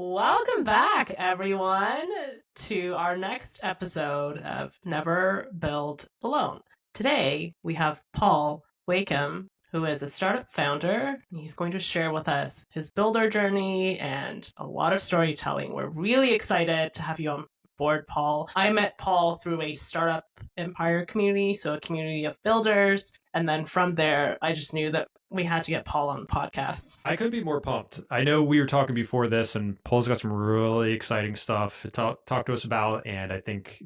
Welcome back, everyone, to our next episode of Never Build Alone. Today, we have Paul Wakeham, who is a startup founder. He's going to share with us his builder journey and a lot of storytelling. We're really excited to have you on board, Paul. I met Paul through a startup empire community, so a community of builders. And then from there, I just knew that we had to get Paul on the podcast. I couldn't be more pumped. I know we were talking before this, and Paul's got some really exciting stuff to talk to us about, and I think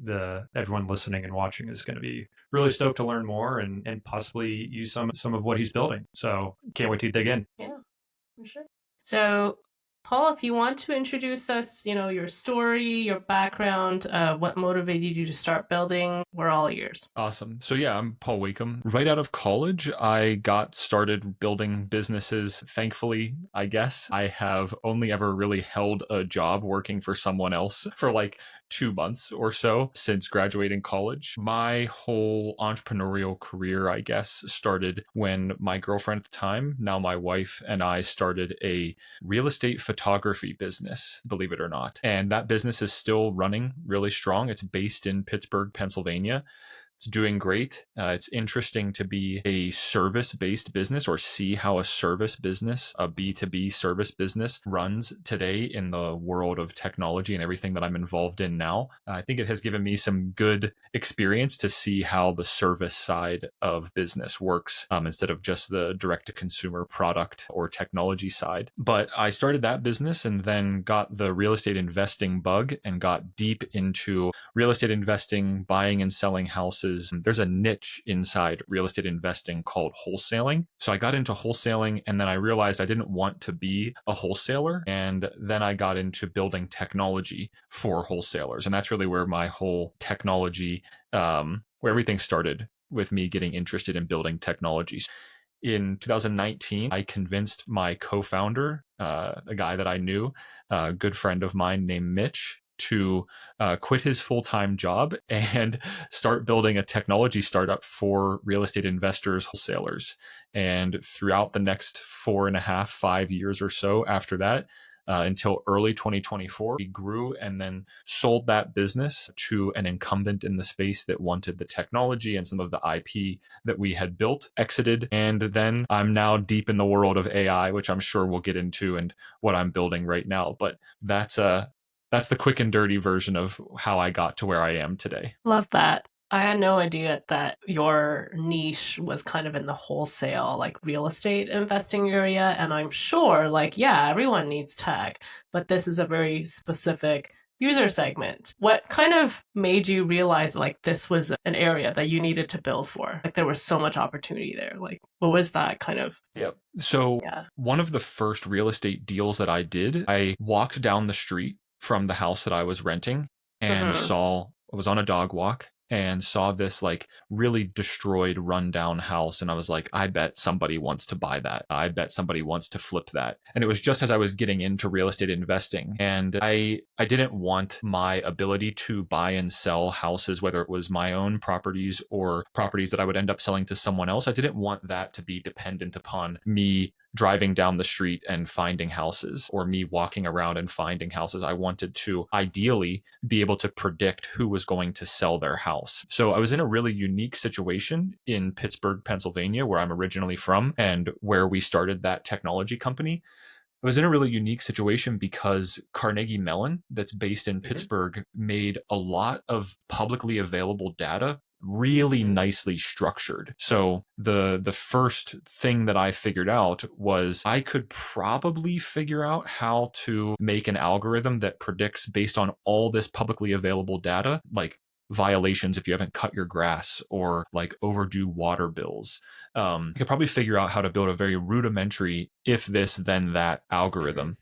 everyone listening and watching is going to be really stoked to learn more and possibly use some of what he's building. So can't wait to dig in. Yeah, for sure. So, Paul, if you want to introduce us, your story, your background, what motivated you to start building, we're all ears. Awesome. So yeah, I'm Paul Wakem. Right out of college, I got started building businesses. Thankfully, I guess I have only ever really held a job working for someone else for like 2 months or so since graduating college. My whole entrepreneurial career, I guess, started when my girlfriend at the time, now my wife, and I started a real estate photography business, believe it or not. And that business is still running really strong. It's based in Pittsburgh, Pennsylvania. It's doing great. It's interesting to be a service-based business or see how a service business, a B2B service business runs today in the world of technology and everything that I'm involved in now. I think it has given me some good experience to see how the service side of business works instead of just the direct-to-consumer product or technology side. But I started that business and then got the real estate investing bug and got deep into real estate investing, buying and selling houses. There's a niche inside real estate investing called wholesaling. So I got into wholesaling and then I realized I didn't want to be a wholesaler. And then I got into building technology for wholesalers. And that's really where my whole technology, where everything started with me getting interested in building technologies. In 2019, I convinced my co-founder, a guy that I knew, a good friend of mine named Mitch, to quit his full-time job and start building a technology startup for real estate investors, wholesalers. And throughout the next 4.5, 5 years or so after that, until early 2024, we grew and then sold that business to an incumbent in the space that wanted the technology and some of the IP that we had built, exited. And then I'm now deep in the world of AI, which I'm sure we'll get into and what I'm building right now. But that's the quick and dirty version of how I got to where I am today. Love that. I had no idea that your niche was kind of in the wholesale, like real estate investing area. And I'm sure, yeah, everyone needs tech, but this is a very specific user segment. What kind of made you realize this was an area that you needed to build for? There was so much opportunity there. What was that kind of? Yep. So one of the first real estate deals that I did, I walked down the street from the house that I was renting and I was on a dog walk and saw this really destroyed, rundown house. And I was like, I bet somebody wants to buy that. I bet somebody wants to flip that. And it was just as I was getting into real estate investing. And I didn't want my ability to buy and sell houses, whether it was my own properties or properties that I would end up selling to someone else. I didn't want that to be dependent upon me driving down the street and finding houses or me walking around and finding houses. I wanted to ideally be able to predict who was going to sell their house. So I was in a really unique situation in Pittsburgh, Pennsylvania, where I'm originally from and where we started that technology company. I was in a really unique situation because Carnegie Mellon, that's based in Pittsburgh, made a lot of publicly available data really nicely structured. So the first thing that I figured out was I could probably figure out how to make an algorithm that predicts based on all this publicly available data, like violations if you haven't cut your grass or overdue water bills. You could probably figure out how to build a very rudimentary if this then that algorithm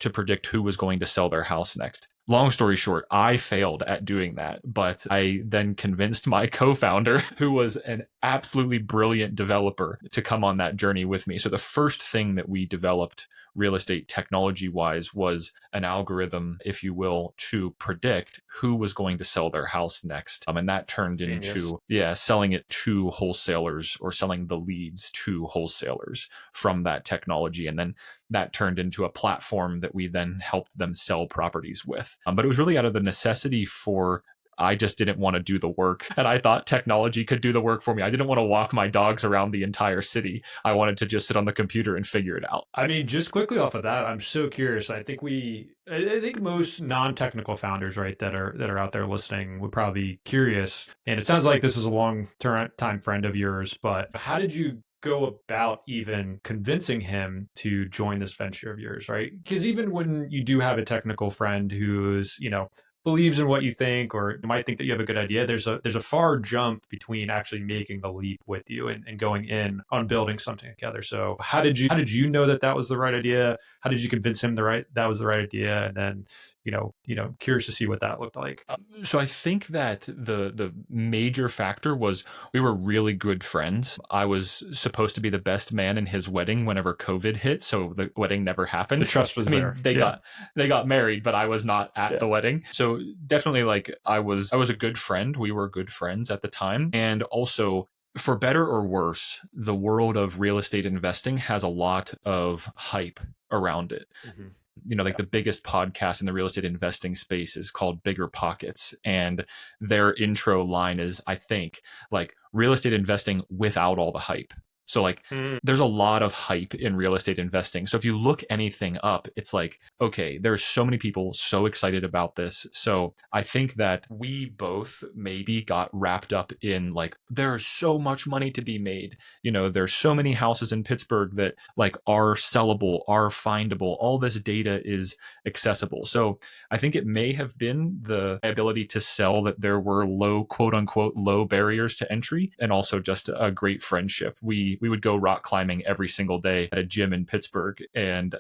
to predict who was going to sell their house next. Long story short, I failed at doing that, but I then convinced my co founder, who was an absolutely brilliant developer, to come on that journey with me. So the first thing that we developed real estate technology wise was an algorithm, if you will, to predict who was going to sell their house next. And that turned Genius. into, yeah, selling it to wholesalers or selling the leads to wholesalers from that technology. And then that turned into a platform that we then helped them sell properties with. But it was really out of the necessity for I just didn't want to do the work. And I thought technology could do the work for me. I didn't want to walk my dogs around the entire city. I wanted to just sit on the computer and figure it out. I mean, just quickly off of that, I'm so curious. I think most non-technical founders, right, that are out there listening would probably be curious. And it sounds like this is a long-time friend of yours, but how did you go about even convincing him to join this venture of yours, right? Because even when you do have a technical friend who's, believes in what you think or might think that you have a good idea, there's a far jump between actually making the leap with you and going in on building something together. So how did you know that was the right idea? How did you convince him that was the right idea? And then curious to see what that looked like. So I think that the major factor was we were really good friends. I was supposed to be the best man in his wedding whenever COVID hit, so the wedding never happened. The trust was I mean, there. they got married, but I was not at Yeah. the wedding. So definitely, like, I was a good friend. We were good friends at the time, and also, for better or worse, the world of real estate investing has a lot of hype around it. Mhm. Like, Yeah. the biggest podcast in the real estate investing space is called Bigger Pockets, and their intro line is, I think, like, real estate investing without all the hype. So, like, Mm. there's a lot of hype in real estate investing. So if you look anything up, it's like, okay, there's so many people so excited about this. So I think that we both maybe got wrapped up in, like, there's so much money to be made. There's so many houses in Pittsburgh that, like, are sellable, are findable. All this data is accessible. So I think it may have been the ability to sell that there were low, quote unquote, low barriers to entry, and also just a great friendship. We would go rock climbing every single day at a gym in Pittsburgh, and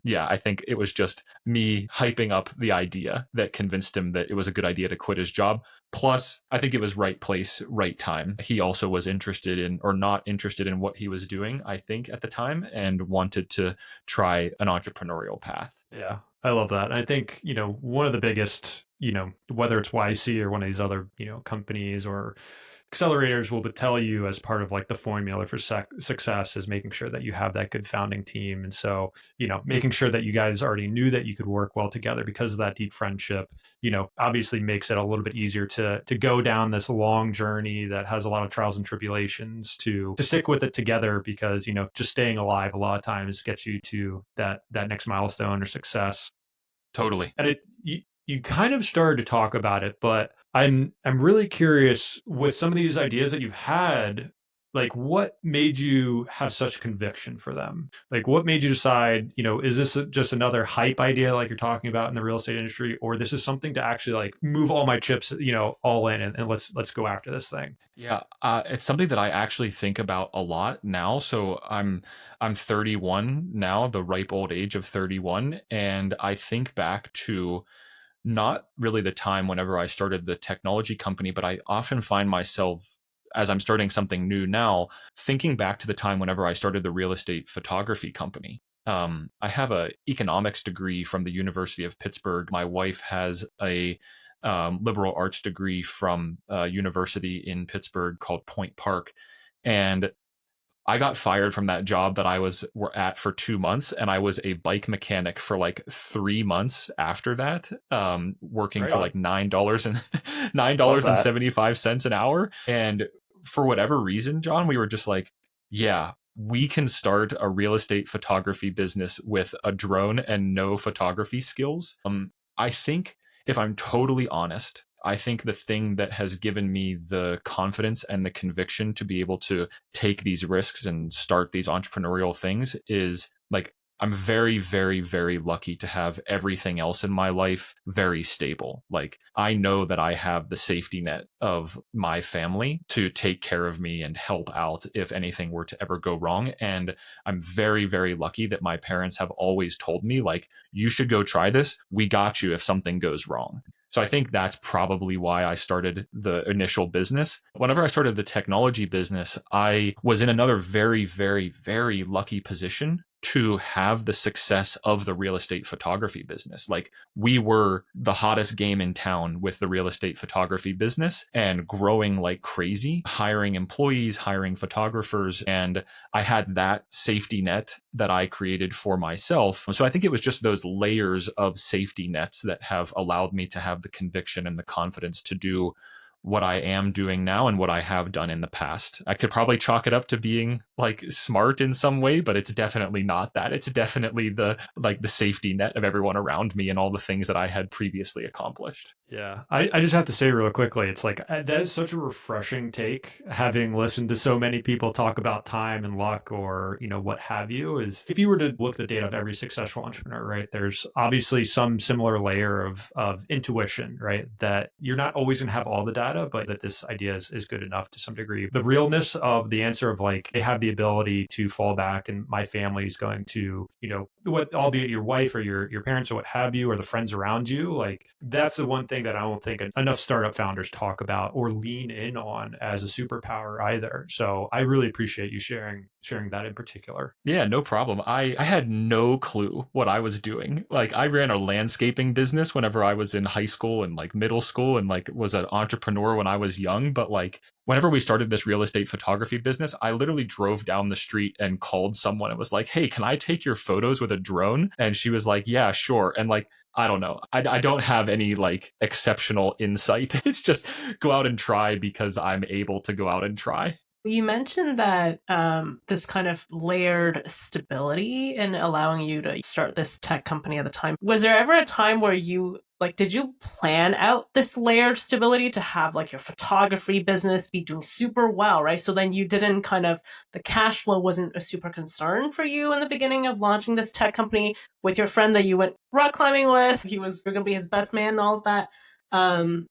yeah, I think it was just me hyping up the idea that convinced him that it was a good idea to quit his job. Plus, I think it was right place, right time. He also was interested in, or not interested in, what he was doing, I think, at the time, and wanted to try an entrepreneurial path. Yeah, I love that. And I think, one of the biggest, whether it's YC or one of these other, companies or accelerators will tell you as part of like the formula for success is making sure that you have that good founding team. And so, making sure that you guys already knew that you could work well together because of that deep friendship, obviously makes it a little bit easier to go down this long journey that has a lot of trials and tribulations to stick with it together because, just staying alive a lot of times gets you to that next milestone or success. Totally. And you kind of started to talk about it, but I'm really curious with some of these ideas that you've had, like what made you have such conviction for them? Like what made you decide, is this just another hype idea like you're talking about in the real estate industry, or this is something to actually like move all my chips, all in and let's go after this thing. Yeah, it's something that I actually think about a lot now. So I'm 31 now, the ripe old age of 31, and I think back to not really the time whenever I started the technology company, but I often find myself, as I'm starting something new now, thinking back to the time whenever I started the real estate photography company. I have a economics degree from the University of Pittsburgh. My wife has a liberal arts degree from a university in Pittsburgh called Point Park, and I got fired from that job that I was at for 2 months, and I was a bike mechanic for like 3 months after that, working Right for on. like $9 and nine Love dollars and that. 75 cents an hour. And for whatever reason, John, we were just like, yeah, we can start a real estate photography business with a drone and no photography skills. I think, if I'm totally honest, I think the thing that has given me the confidence and the conviction to be able to take these risks and start these entrepreneurial things is, like, I'm very, very, very lucky to have everything else in my life very stable. Like, I know that I have the safety net of my family to take care of me and help out if anything were to ever go wrong. And I'm very, very lucky that my parents have always told me, like, you should go try this. We got you if something goes wrong. So I think that's probably why I started the initial business. Whenever I started the technology business, I was in another very, very, very lucky position to have the success of the real estate photography business. Like, we were the hottest game in town with the real estate photography business and growing like crazy, hiring employees, hiring photographers. And I had that safety net that I created for myself. So I think it was just those layers of safety nets that have allowed me to have the conviction and the confidence to do what I am doing now and what I have done in the past. I could probably chalk it up to being like smart in some way, but it's definitely not that. It's definitely the safety net of everyone around me and all the things that I had previously accomplished. Yeah, I just have to say real quickly, it's like that is such a refreshing take, having listened to so many people talk about time and luck or, what have you, is if you were to look at the data of every successful entrepreneur, right, there's obviously some similar layer of intuition, right, that you're not always going to have all the data, but that this idea is good enough to some degree. The realness of the answer of like, they have the ability to fall back and my family is going to, what, albeit your wife or your parents or what have you, or the friends around you, like that's the one thing that I don't think enough startup founders talk about or lean in on as a superpower either. So I really appreciate you sharing that in particular. Yeah, no problem. I had no clue what I was doing. Like, I ran a landscaping business whenever I was in high school and like middle school and like was an entrepreneur when I was young. But like, whenever we started this real estate photography business, I literally drove down the street and called someone and was like, hey, can I take your photos with a drone? And she was like, yeah, sure. And like, I don't know. I don't have any like exceptional insight. It's just go out and try because I'm able to go out and try. You mentioned that this kind of layered stability in allowing you to start this tech company at the time. Was there ever a time where you did you plan out this layered stability to have like your photography business be doing super well, right? So then you didn't the cash flow wasn't a super concern for you in the beginning of launching this tech company with your friend that you went rock climbing with. You're going to be his best man and all of that. Um,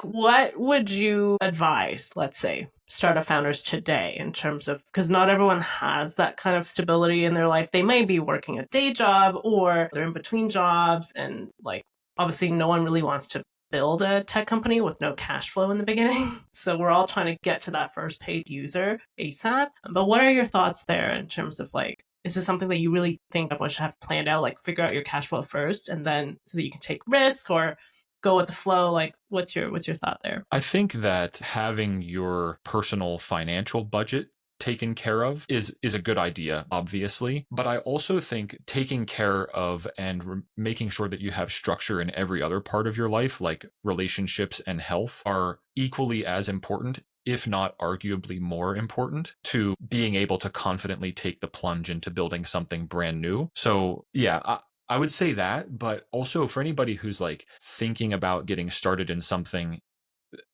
what would you advise, let's say, startup founders today in terms of, because not everyone has that kind of stability in their life. They may be working a day job or they're in between jobs. And like, obviously, no one really wants to build a tech company with no cash flow in the beginning. So we're all trying to get to that first paid user ASAP. But what are your thoughts there in terms of like, is this something that you really think everyone should have planned out, like figure out your cash flow first and then so that you can take risk or go with the flow? Like, what's your thought there? I think that having your personal financial budget taken care of is a good idea, obviously. But I also think taking care of and making sure that you have structure in every other part of your life, like relationships and health, are equally as important, if not arguably more important, to being able to confidently take the plunge into building something brand new. So yeah, I would say that, but also for anybody who's like thinking about getting started in something,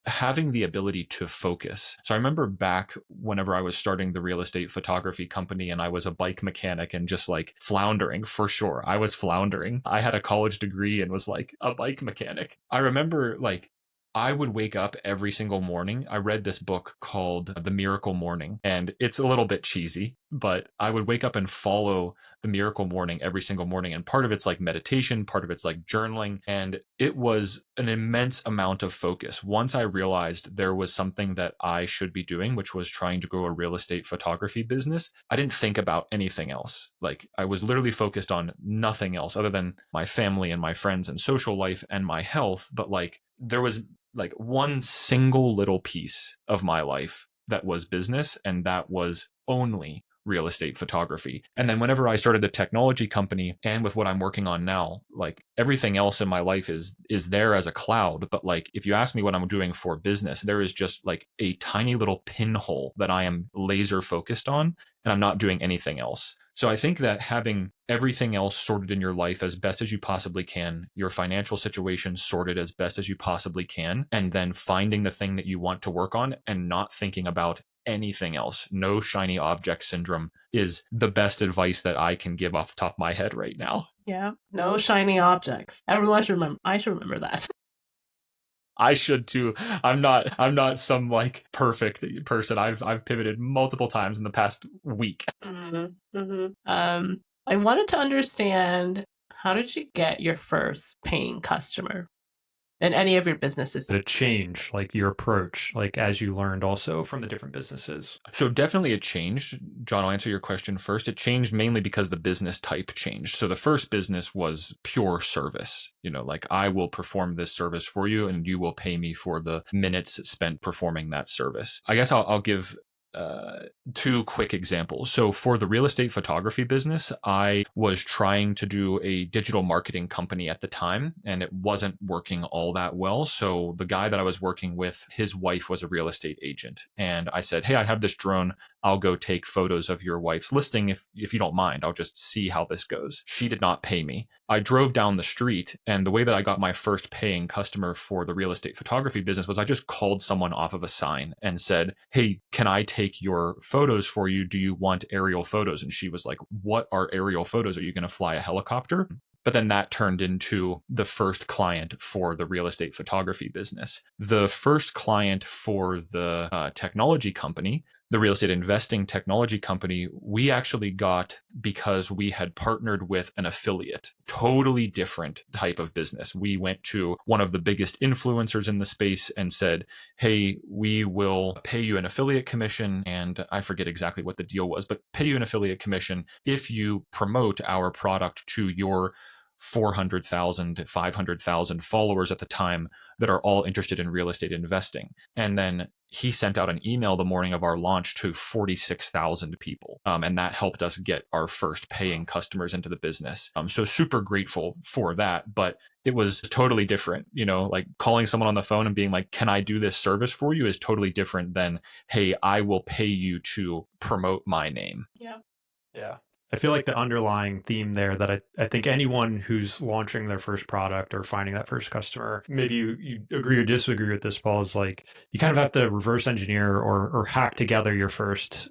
having the ability to focus. So I remember back whenever I was starting the real estate photography company and I was a bike mechanic and just like floundering for sure. I was floundering. I had a college degree and was like a bike mechanic. I remember like I would wake up every single morning. I read this book called The Miracle Morning, and it's a little bit cheesy, but I would wake up and follow the miracle morning every single morning. And part of it's like meditation, part of it's like journaling. And it was an immense amount of focus. Once I realized there was something that I should be doing, which was trying to grow a real estate photography business, I didn't think about anything else. Like, I was literally focused on nothing else other than my family and my friends and social life and my health. But like, there was like one single little piece of my life that was business, and that was only real estate photography. And then whenever I started the technology company and with what I'm working on now, like everything else in my life is there as a cloud. But like, if you ask me what I'm doing for business, there is just like a tiny little pinhole that I am laser focused on, and I'm not doing anything else. So I think that having everything else sorted in your life as best as you possibly can, your financial situation sorted as best as you possibly can, and then finding the thing that you want to work on and not thinking about anything else. No shiny object syndrome is the best advice that I can give off the top of my head right now. Yeah. No shiny objects. Everyone should remember. I should remember that. I should too. I'm not some like perfect person. I've pivoted multiple times in the past week. Mm-hmm. Mm-hmm. I wanted to understand, how did you get your first paying customer in any of your businesses? Did it change like your approach, like as you learned also from the different businesses? So definitely it changed. John, I'll answer your question first. It changed mainly because the business type changed. So the first business was pure service. Like I will perform this service for you and you will pay me for the minutes spent performing that service. I guess I'll give two quick examples. So for the real estate photography business, I was trying to do a digital marketing company at the time, and it wasn't working all that well. So the guy that I was working with, his wife was a real estate agent. And I said, hey, I have this drone. I'll go take photos of your wife's listing if you don't mind. I'll just see how this goes. She did not pay me. I drove down the street, and the way that I got my first paying customer for the real estate photography business was I just called someone off of a sign and said, hey, can I take your photos for you? Do you want aerial photos? And she was like, what are aerial photos? Are you going to fly a helicopter? But then that turned into the first client for the real estate photography business. The first client for the technology company, the real estate investing technology company, we actually got because we had partnered with an affiliate. Totally different type of business. We went to one of the biggest influencers in the space and said, hey, we will pay you an affiliate commission. And I forget exactly what the deal was, but pay you an affiliate commission if you promote our product to your 400,000 to 500,000 followers at the time that are all interested in real estate investing. And then he sent out an email the morning of our launch to 46,000 people. And that helped us get our first paying customers into the business. So super grateful for that. But it was totally different. Like calling someone on the phone and being like, can I do this service for you is totally different than, hey, I will pay you to promote my name. Yeah. Yeah. I feel like the underlying theme there that I think anyone who's launching their first product or finding that first customer, maybe you agree or disagree with this, Paul, is like you kind of have to reverse engineer or hack together your first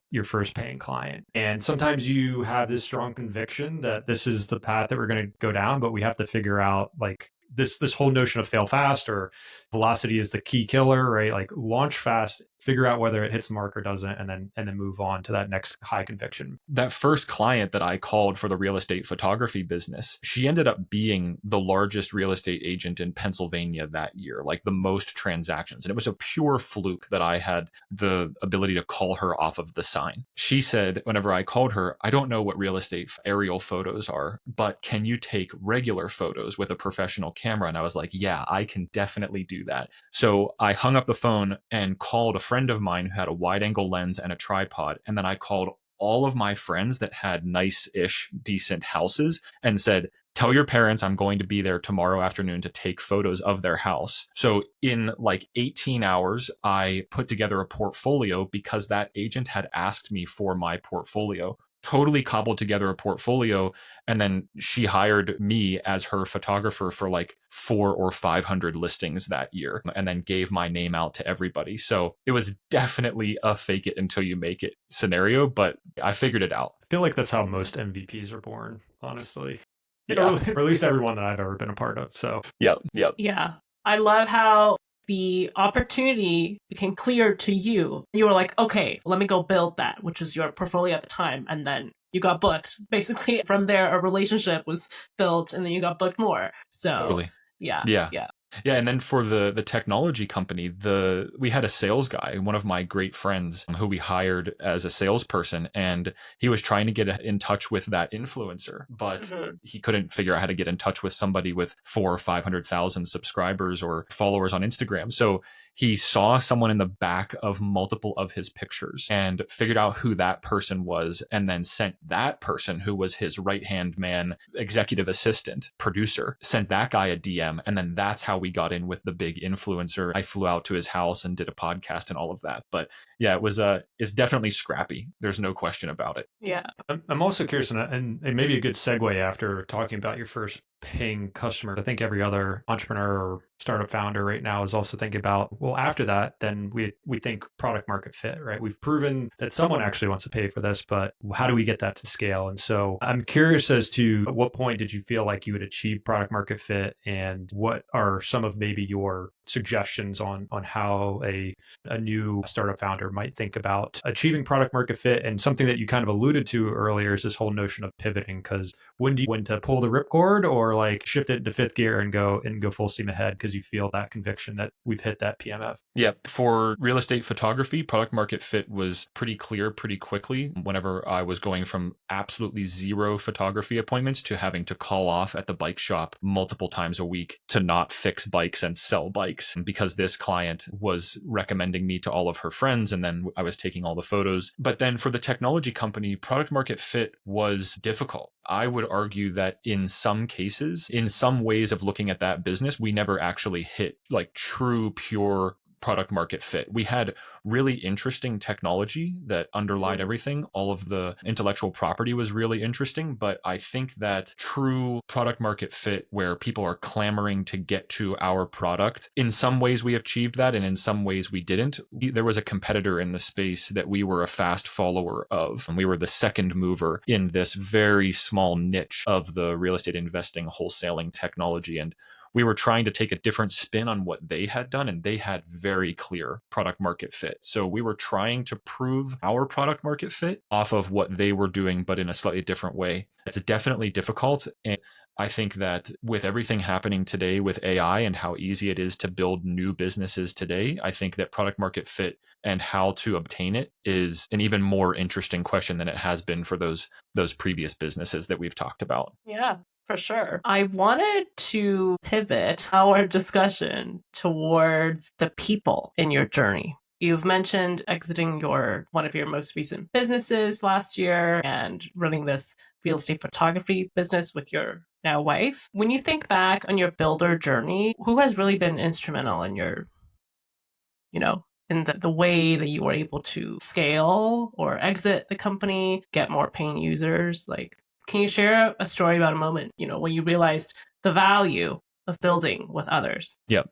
paying client. And sometimes you have this strong conviction that this is the path that we're going to go down, but we have to figure out like this whole notion of fail fast or velocity is the key killer, right? Like launch fast, figure out whether it hits the mark or doesn't, and then move on to that next high conviction. That first client that I called for the real estate photography business, she ended up being the largest real estate agent in Pennsylvania that year, like the most transactions. And it was a pure fluke that I had the ability to call her off of the sign. She said, whenever I called her, I don't know what real estate aerial photos are, but can you take regular photos with a professional camera? And I was like, yeah, I can definitely do that. So I hung up the phone and called a friend of mine who had a wide angle lens and a tripod. And then I called all of my friends that had nice-ish, decent houses and said, tell your parents I'm going to be there tomorrow afternoon to take photos of their house. So in like 18 hours, I put together a portfolio because that agent had asked me for my portfolio. Totally cobbled together a portfolio, and then she hired me as her photographer for like 400 or 500 listings that year, and then gave my name out to everybody. So it was definitely a fake it until you make it scenario, but I figured it out. I feel like that's how most MVPs are born, honestly. Yeah. Or at least everyone that I've ever been a part of. So Yep. Yeah. I love how the opportunity became clear to you. You were like, okay, let me go build that, which was your portfolio at the time. And then you got booked. Basically, from there, a relationship was built, and then you got booked more. So, Totally. Yeah. Yeah, and then for the technology company, we had a sales guy, one of my great friends who we hired as a salesperson, and he was trying to get in touch with that influencer, but he couldn't figure out how to get in touch with somebody with 400,000 or 500,000 subscribers or followers on Instagram. So he saw someone in the back of multiple of his pictures and figured out who that person was, and then sent that person, who was his right-hand man, executive assistant, producer, sent that guy a DM. And then that's how we got in with the big influencer. I flew out to his house and did a podcast and all of that. But yeah, it's definitely scrappy. There's no question about it. Yeah. I'm also curious, and it may be a good segue after talking about your first paying customers. I think every other entrepreneur or startup founder right now is also thinking about, well, after that, then we think product market fit, right? We've proven that someone actually wants to pay for this, but how do we get that to scale? And so I'm curious as to at what point did you feel like you would achieve product market fit, and what are some of maybe your suggestions on how a new startup founder might think about achieving product market fit? And something that you kind of alluded to earlier is this whole notion of pivoting, because when to pull the ripcord or like shift it into fifth gear and go full steam ahead because you feel that conviction that we've hit that PMF. Yep. For real estate photography, product market fit was pretty clear pretty quickly whenever I was going from absolutely zero photography appointments to having to call off at the bike shop multiple times a week to not fix bikes and sell bikes, because this client was recommending me to all of her friends, and then I was taking all the photos. But then for the technology company, product market fit was difficult. I would argue that in some cases, in some ways of looking at that business, we never actually hit like true, pure product market fit. We had really interesting technology that underlied everything. All of the intellectual property was really interesting, but I think that true product market fit where people are clamoring to get to our product, in some ways we achieved that and in some ways we didn't. There was a competitor in the space that we were a fast follower of, and we were the second mover in this very small niche of the real estate investing wholesaling technology. And we were trying to take a different spin on what they had done, and they had very clear product market fit. So we were trying to prove our product market fit off of what they were doing, but in a slightly different way. It's definitely difficult. And I think that with everything happening today with AI and how easy it is to build new businesses today, I think that product market fit and how to obtain it is an even more interesting question than it has been for those previous businesses that we've talked about. Yeah, for sure. I wanted to pivot our discussion towards the people in your journey. You've mentioned exiting one of your most recent businesses last year and running this real estate photography business with your now wife. When you think back on your builder journey, who has really been instrumental in your, in the way that you were able to scale or exit the company, get more paying users? Like, can you share a story about a moment, when you realized the value of building with others? Yep.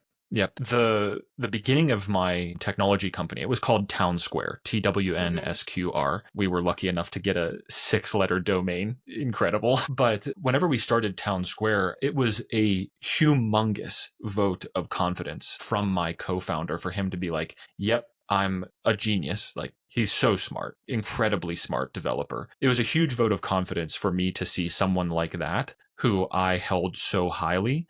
The beginning of my technology company, it was called Town Square, TWNSQR. We were lucky enough to get a 6-letter domain. Incredible. But whenever we started Town Square, it was a humongous vote of confidence from my co-founder for him to be like, yep, I'm a genius. Like, he's so smart, incredibly smart developer. It was a huge vote of confidence for me to see someone like that, who I held so highly,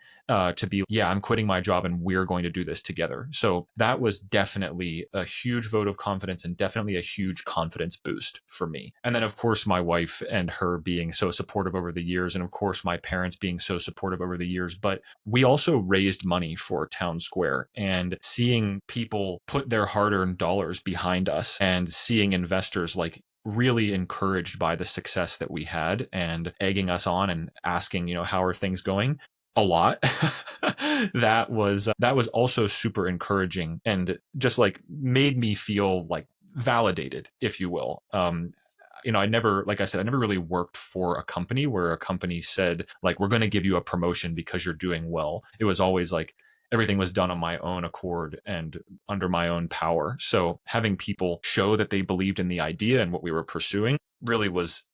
to be, yeah, I'm quitting my job and we're going to do this together. So that was definitely a huge vote of confidence and definitely a huge confidence boost for me. And then, of course, my wife and her being so supportive over the years, and of course, my parents being so supportive over the years. But we also raised money for Town Square, and seeing people put their hard-earned dollars behind us and seeing investors like really encouraged by the success that we had and egging us on and asking, how are things going? A lot. That was also super encouraging and just like made me feel like validated, if you will. I never, like I said, I never really worked for a company where a company said, like, we're going to give you a promotion because you're doing well. It was always like everything was done on my own accord and under my own power. So having people show that they believed in the idea and what we were pursuing really was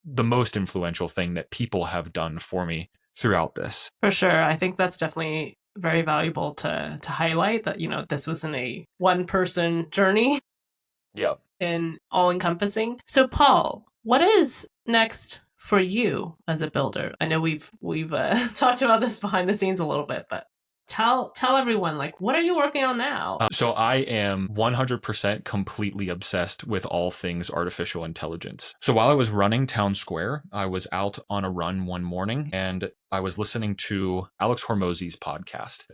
the most influential thing that people have done for me throughout this. For sure. I think that's definitely very valuable to highlight that, this wasn't a one-person journey. Yep. And all-encompassing. So, Paul, what is next for you as a builder? I know we've talked about this behind the scenes a little bit, but tell everyone, like, what are you working on now? So I am 100% completely obsessed with all things artificial intelligence. So while I was running Town Square, I was out on a run one morning and I was listening to Alex Hormozy's podcast.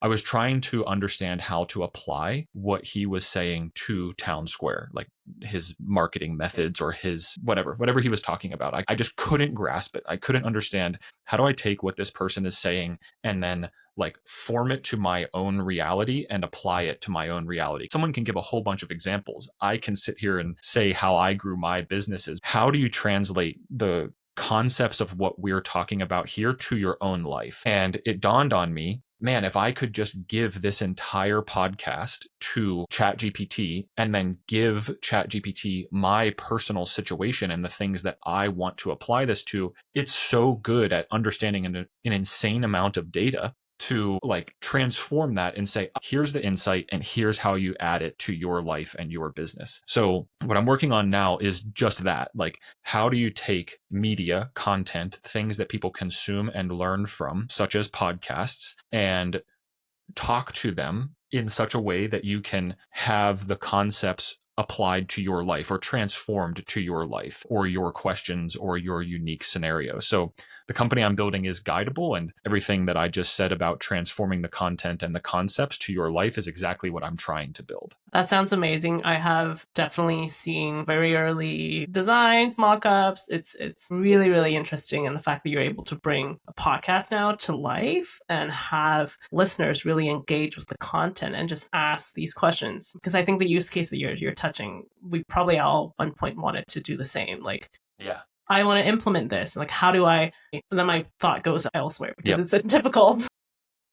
I was trying to understand how to apply what he was saying to Town Square, like his marketing methods or his whatever he was talking about. I just couldn't grasp it. I couldn't understand, how do I take what this person is saying and then like form it to my own reality and apply it to my own reality. Someone can give a whole bunch of examples. I can sit here and say how I grew my businesses. How do you translate the concepts of what we're talking about here to your own life. And it dawned on me, man, if I could just give this entire podcast to ChatGPT and then give ChatGPT my personal situation and the things that I want to apply this to, it's so good at understanding an insane amount of data to like transform that and say, here's the insight and here's how you add it to your life and your business. So what I'm working on now is just that. Like, how do you take media, content, things that people consume and learn from, such as podcasts, and talk to them in such a way that you can have the concepts applied to your life or transformed to your life or your questions or your unique scenario. So the company I'm building is Guidable, and everything that I just said about transforming the content and the concepts to your life is exactly what I'm trying to build. That sounds amazing. I have definitely seen very early designs, mock-ups. It's really, really interesting. And the fact that you're able to bring a podcast now to life and have listeners really engage with the content and just ask these questions. Because I think the use case that you're touching, we probably all at one point wanted to do the same. Like, Yeah. I want to implement this. Like, how do I? And then my thought goes elsewhere because it's a difficult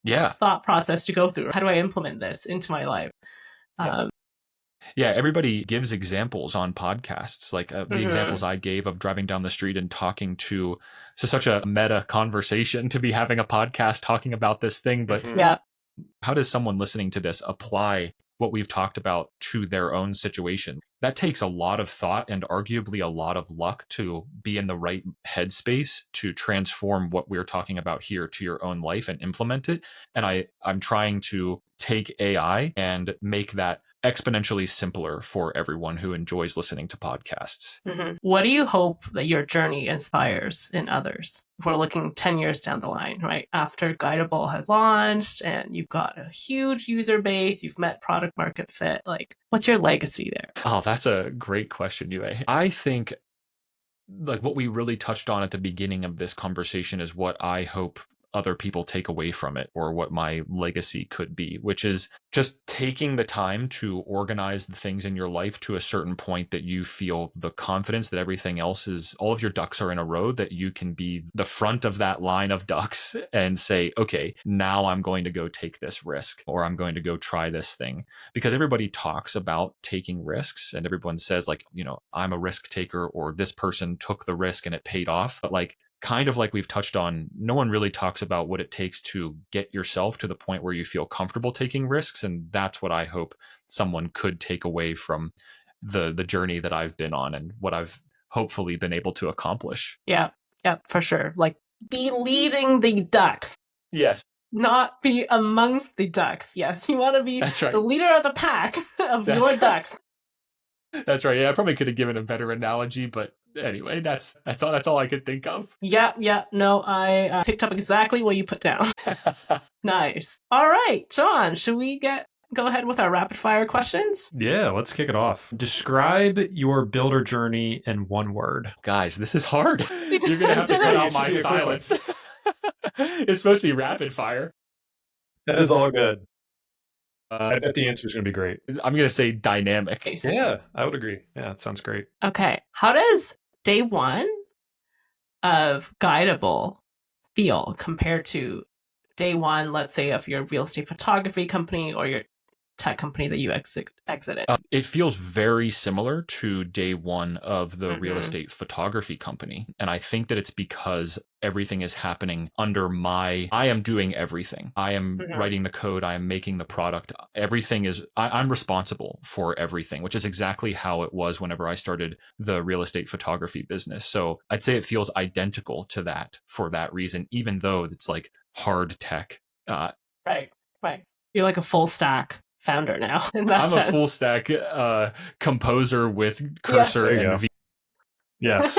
thought process to go through. How do I implement this into my life? Yeah, everybody gives examples on podcasts, like the examples I gave of driving down the street and talking to. So such a meta conversation to be having a podcast talking about this thing, but how does someone listening to this apply what we've talked about to their own situation? That takes a lot of thought and arguably a lot of luck to be in the right headspace to transform what we're talking about here to your own life and implement it. And I'm trying to take AI and make that exponentially simpler for everyone who enjoys listening to podcasts. What do you hope that your journey inspires in others? If we're looking 10 years down the line, right? After Guidable has launched and you've got a huge user base, you've met product market fit, like what's your legacy there? Oh, that's a great question, Yue. I think like what we really touched on at the beginning of this conversation is what I hope other people take away from it, or what my legacy could be, which is just taking the time to organize the things in your life to a certain point that you feel the confidence that everything else is, all of your ducks are in a row, that you can be the front of that line of ducks and say, okay, now I'm going to go take this risk, or I'm going to go try this thing. Because everybody talks about taking risks and everyone says like, you know, I'm a risk taker, or this person took the risk and it paid off. But like, kind of like we've touched on, no one really talks about what it takes to get yourself to the point where you feel comfortable taking risks. And that's what I hope someone could take away from the journey that I've been on and what I've hopefully been able to accomplish. Yeah, for sure. Like, be leading the ducks. Yes. Not be amongst the ducks. Yes, you want to be the leader of the pack of your ducks. That's right. Yeah, I probably could have given a better analogy, but anyway, that's all I could think of. Yeah. No, I picked up exactly what you put down. Nice. All right, John, should we go ahead with our rapid fire questions? Yeah, let's kick it off. Describe your builder journey in one word. Guys, this is hard. You're going to have to cut out my silence. It's supposed to be rapid fire. That is all good. I bet the answer is going to be great. I'm going to say dynamic. Nice. Yeah, I would agree. Yeah, it sounds great. Okay. How does day one of Guidable feel compared to day one, let's say, of your real estate photography company or your tech company that you exited? It feels very similar to day one of the real estate photography company. And I think that it's because everything is happening under I am doing everything. I am writing the code. I am making the product. Everything is, I'm responsible for everything, which is exactly how it was whenever I started the real estate photography business. So I'd say it feels identical to that for that reason, even though it's like hard tech. Right. You're like a full stack founder now. I'm a full stack composer with cursor and V. Yes.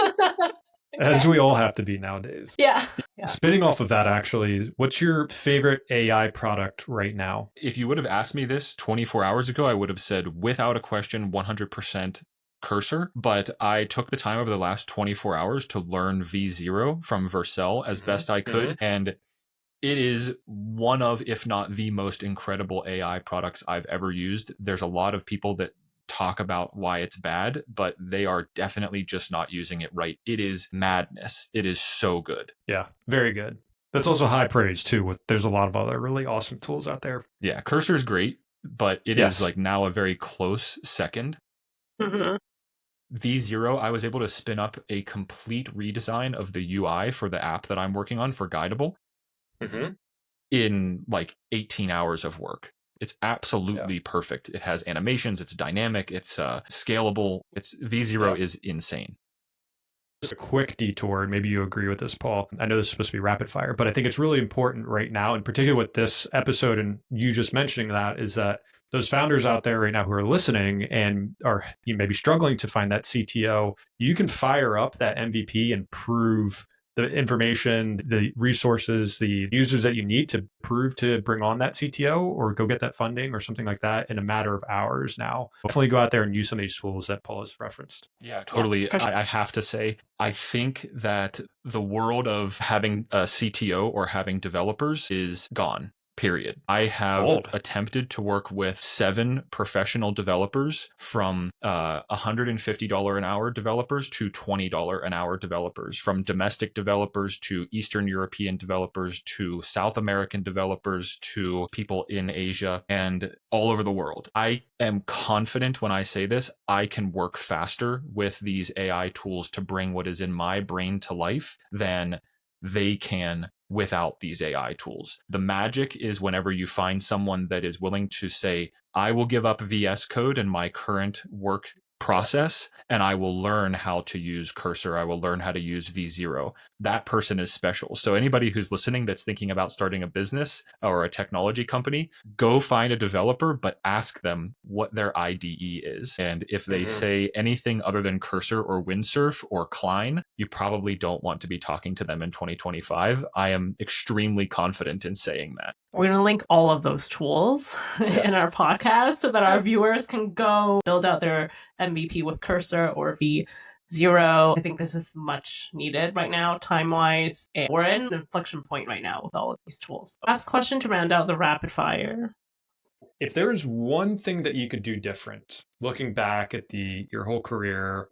As we all have to be nowadays. Yeah. Spinning off of that, actually, what's your favorite AI product right now? If you would have asked me this 24 hours ago, I would have said without a question 100% cursor, but I took the time over the last 24 hours to learn V0 from Vercel as best I could, and it is one of, if not the most incredible AI products I've ever used. There's a lot of people that talk about why it's bad, but they are definitely just not using it right. It is madness. It is so good. Yeah, very good. That's also high praise too. There's a lot of other really awesome tools out there. Yeah, Cursor's great, but it is Yes. like now a very close second. Mm-hmm. V0, I was able to spin up a complete redesign of the UI for the app that I'm working on for Guidable in like 18 hours of work. It's absolutely perfect. It has animations, it's dynamic, it's scalable. V0 is insane. Just a quick detour, and maybe you agree with this, Paul. I know this is supposed to be rapid fire, but I think it's really important right now, in particular with this episode and you just mentioning that, is that those founders out there right now who are listening and are you may be struggling to find that CTO, you can fire up that MVP and prove the information, the resources, the users that you need to prove to bring on that CTO or go get that funding or something like that in a matter of hours now. Definitely go out there and use some of these tools that Paul has referenced. Yeah, totally. Yeah, for sure. I have to say, I think that the world of having a CTO or having developers is gone. Period. I have attempted to work with 7 professional developers, from $150 an hour developers to $20 an hour developers, from domestic developers to Eastern European developers to South American developers to people in Asia and all over the world. I am confident when I say this, I can work faster with these AI tools to bring what is in my brain to life than they can without these AI tools. The magic is whenever you find someone that is willing to say, I will give up VS Code in my current work process, and I will learn how to use Cursor. I will learn how to use V0. That person is special. So anybody who's listening that's thinking about starting a business or a technology company, go find a developer, but ask them what their IDE is. And if they say anything other than Cursor or Windsurf or Klein, you probably don't want to be talking to them in 2025. I am extremely confident in saying that. We're going to link all of those tools in our podcast so that our viewers can go build out their MVP with Cursor or V0. I think this is much needed right now, time-wise. And we're in an inflection point right now with all of these tools. Last question to round out the rapid fire. If there is one thing that you could do different, looking back at your whole career,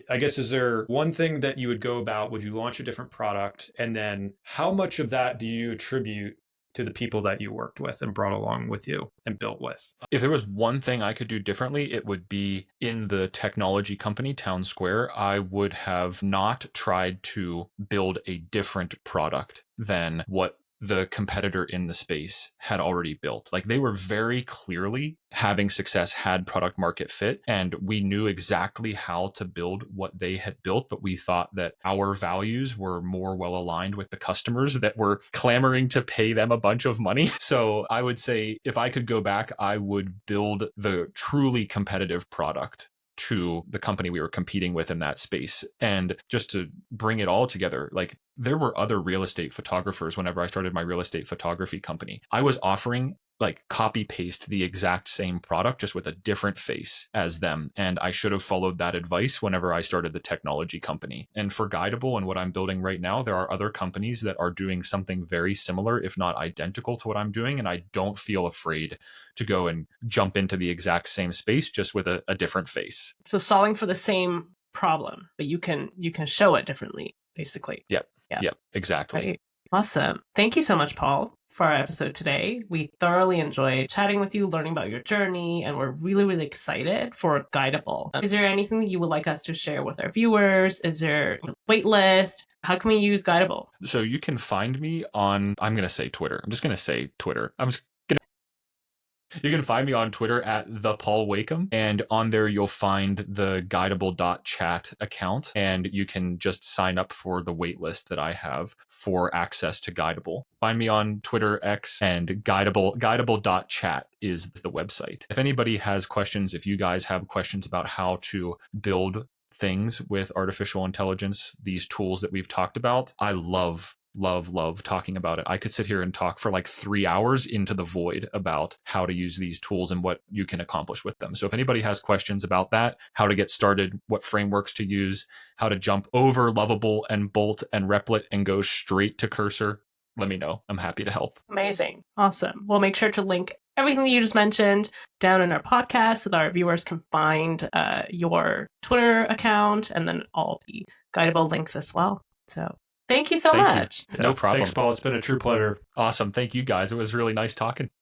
I guess, is there one thing that you would go about? Would you launch a different product? And then how much of that do you attribute to the people that you worked with and brought along with you and built with? If there was one thing I could do differently, it would be in the technology company, Town Square. I would have not tried to build a different product than what the competitor in the space had already built. Like, they were very clearly having success, had product market fit, and we knew exactly how to build what they had built, but we thought that our values were more well aligned with the customers that were clamoring to pay them a bunch of money. So I would say if I could go back, I would build the truly competitive product to the company we were competing with in that space. And just to bring it all together, like, there were other real estate photographers whenever I started my real estate photography company. I was offering like copy paste the exact same product, just with a different face as them. And I should have followed that advice whenever I started the technology company. And for Guidable and what I'm building right now, there are other companies that are doing something very similar, if not identical to what I'm doing. And I don't feel afraid to go and jump into the exact same space, just with a different face. So solving for the same problem, but you can show it differently, basically. Yep, exactly. Right. Awesome. Thank you so much, Paul, for our episode today. We thoroughly enjoyed chatting with you, learning about your journey, and we're really, really excited for Guidable. Is there anything that you would like us to share with our viewers? Is there a wait list? How can we use Guidable? So you can find me on, I'm going to say Twitter. I'm just going to say Twitter. You can find me on Twitter at the Paul Wakeham, and on there you'll find the Guidable.chat account, and you can just sign up for the waitlist that I have for access to Guidable. Find me on Twitter, X, and Guidable. Guidable.chat is the website. If anybody has questions, if you guys have questions about how to build things with artificial intelligence, these tools that we've talked about, I love talking about it. I could sit here and talk for like 3 hours into the void about how to use these tools and what you can accomplish with them. So if anybody has questions about that, how to get started, what frameworks to use, how to jump over Lovable and Bolt and Replit and go straight to Cursor, let me know. I'm happy to help. Amazing. Awesome. We'll make sure to link everything that you just mentioned down in our podcast so that our viewers can find your Twitter account and then all the Guidable links as well. So thank you so Thank you. much. No problem. Thanks, Paul. It's been a true pleasure. Awesome. Thank you guys. It was really nice talking.